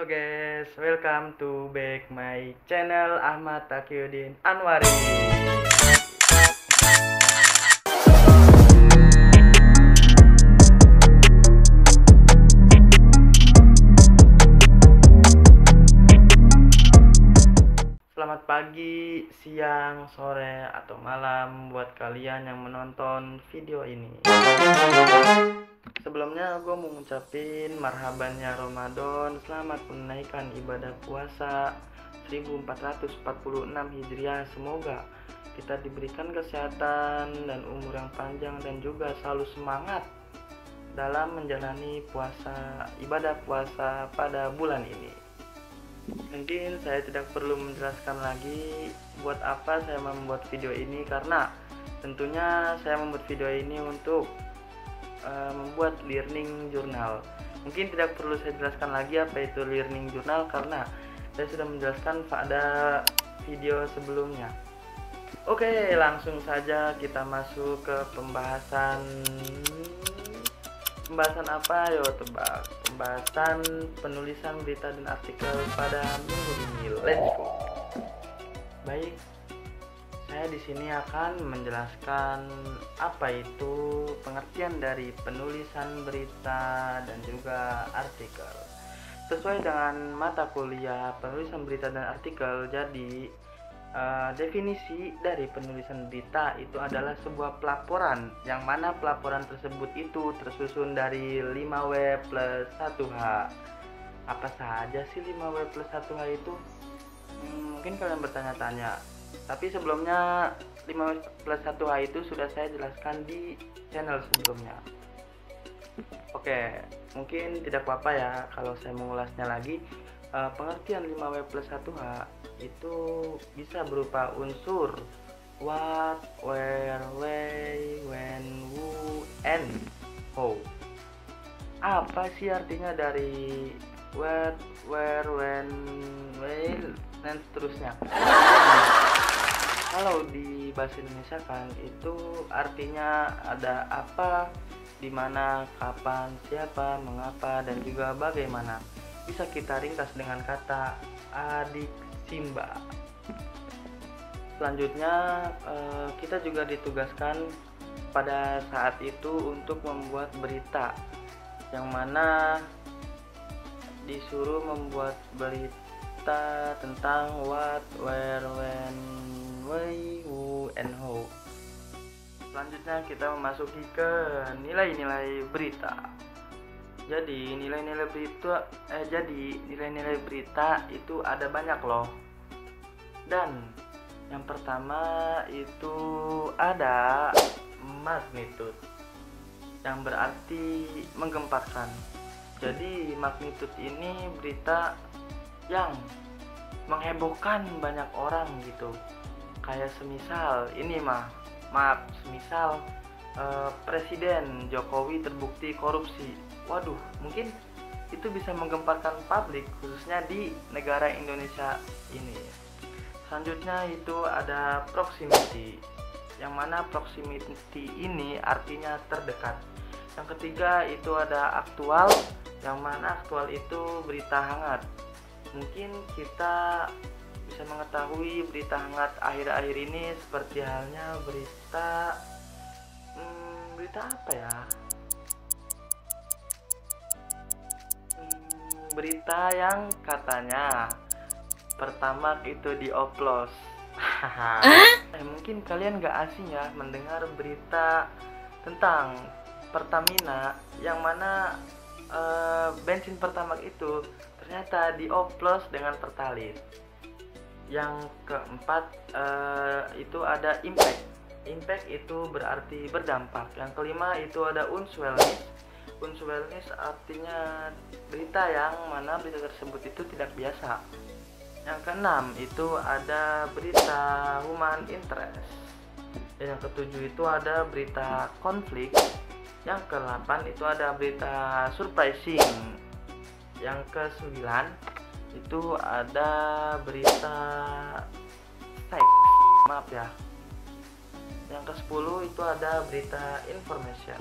Halo guys, welcome to back my channel Ahmad Taqiyuddin Anwari. Selamat pagi, siang, sore, atau malam buat kalian yang menonton video ini. Sebelumnya gue mau ngucapin marhabannya Ramadan, selamat menunaikan ibadah puasa 1446 Hijriah. Semoga kita diberikan kesehatan dan umur yang panjang dan juga selalu semangat dalam menjalani ibadah puasa pada bulan ini. Mungkin saya tidak perlu menjelaskan lagi buat apa saya membuat video ini, karena tentunya saya membuat video ini untuk membuat learning journal. Mungkin tidak perlu saya jelaskan lagi apa itu learning journal karena saya sudah menjelaskan pada video sebelumnya. Oke, langsung saja kita masuk ke pembahasan apa? Yo, tebak. Pembahasan penulisan berita dan artikel pada minggu ini. Let's go. Baik, saya di sini akan menjelaskan apa itu pengertian dari penulisan berita dan juga artikel. Sesuai dengan mata kuliah penulisan berita dan artikel, jadi definisi dari penulisan berita itu adalah sebuah pelaporan, yang mana pelaporan tersebut itu tersusun dari 5W plus 1H. Apa saja sih 5W plus 1H itu? Mungkin kalian bertanya-tanya. Tapi sebelumnya 5 plus 1H itu sudah saya jelaskan di channel sebelumnya. Oke, mungkin tidak apa-apa ya kalau saya mengulasnya lagi. Pengertian 5W plus 1H itu bisa berupa unsur what, where, why, when, who, and how. Apa sih artinya dari what, where, when, why, dan seterusnya? Kalau di bahasa Indonesia kan itu artinya ada apa, di mana, kapan, siapa, mengapa, dan juga bagaimana. Bisa kita ringkas dengan kata adik Simba. Selanjutnya kita juga ditugaskan pada saat itu untuk membuat berita, yang mana disuruh membuat berita tentang what, where, when, why, who, and how. Selanjutnya kita memasuki ke nilai-nilai berita. Jadi nilai-nilai berita itu ada banyak loh. Dan yang pertama itu ada magnitude, yang berarti menggemparkan. Jadi magnitude ini berita yang menghebohkan banyak orang gitu. Kayak semisal ini semisal Presiden Jokowi terbukti korupsi. Waduh, mungkin itu bisa menggemparkan publik, khususnya di negara Indonesia ini. Selanjutnya itu ada proximity, yang mana proximity ini artinya terdekat. Yang ketiga itu ada aktual, yang mana aktual itu berita hangat. Mungkin kita bisa mengetahui berita hangat akhir-akhir ini seperti halnya berita apa ya? Berita yang katanya Pertamax itu dioplos. Mungkin kalian gak asing ya mendengar berita tentang Pertamina, yang mana bensin Pertamax itu ternyata dioplos dengan Pertalite. Yang keempat itu ada impact. Impact itu berarti berdampak. Yang kelima itu ada unswellness. Unswellness artinya berita yang mana berita tersebut itu tidak biasa. Yang keenam itu ada berita human interest. Dan yang ketujuh itu ada berita konflik. Yang ke-8 itu ada berita surprising. Yang ke-9 itu ada berita seks. Maaf ya. Yang ke-10 itu ada berita information.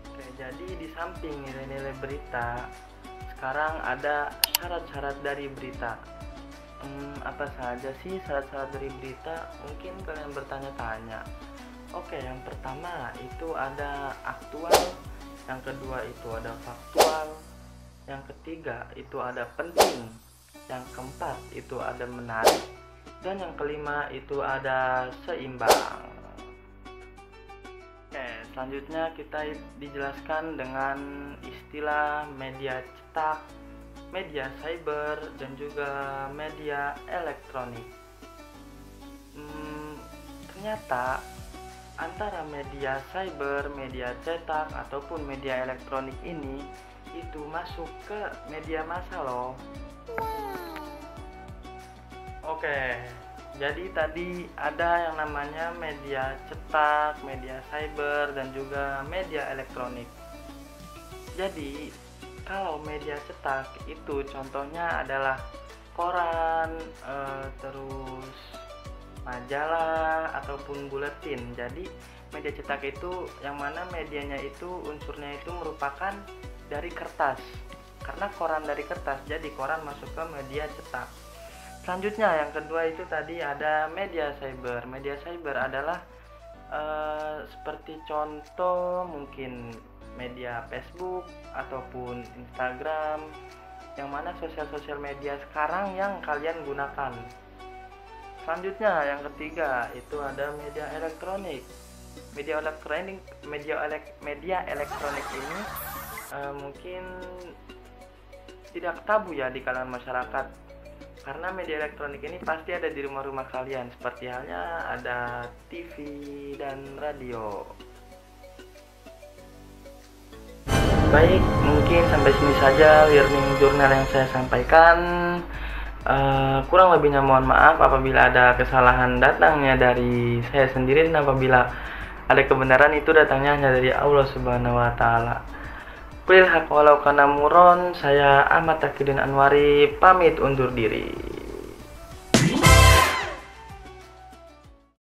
Oke, jadi di samping nilai-nilai berita, sekarang ada syarat-syarat dari berita. Apa saja sih syarat-syarat dari berita? Mungkin kalian bertanya-tanya. Oke, yang pertama itu ada aktual, yang kedua itu ada faktual, yang ketiga itu ada penting, yang keempat itu ada menarik, dan yang kelima itu ada seimbang. Oke, selanjutnya kita dijelaskan dengan istilah media cetak, media cyber, dan juga media elektronik. Ternyata antara media cyber, media cetak, ataupun media elektronik ini itu masuk ke media massa loh. Oke, jadi tadi ada yang namanya media cetak, media cyber, dan juga media elektronik. Jadi kalau media cetak itu contohnya adalah koran, terus majalah ataupun buletin. Jadi media cetak itu yang mana medianya itu unsurnya itu merupakan dari kertas. Karena koran dari kertas, jadi koran masuk ke media cetak. Selanjutnya yang kedua itu tadi ada media cyber. Media cyber adalah seperti contoh mungkin media Facebook ataupun Instagram, yang mana sosial media sekarang yang kalian gunakan. Selanjutnya yang ketiga itu ada media elektronik. Media elektronik ini mungkin tidak tabu ya di kalangan masyarakat, karena media elektronik ini pasti ada di rumah-rumah kalian, seperti halnya ada TV dan radio. Baik, mungkin sampai sini saja learning journal yang saya sampaikan. Kurang lebihnya mohon maaf apabila ada kesalahan datangnya dari saya sendiri, dan apabila ada kebenaran itu datangnya hanya dari Allah Subhanahu wa Ta'ala. Qul haq walau kana muron, saya Ahmad Taqiyuddin Anwari pamit undur diri.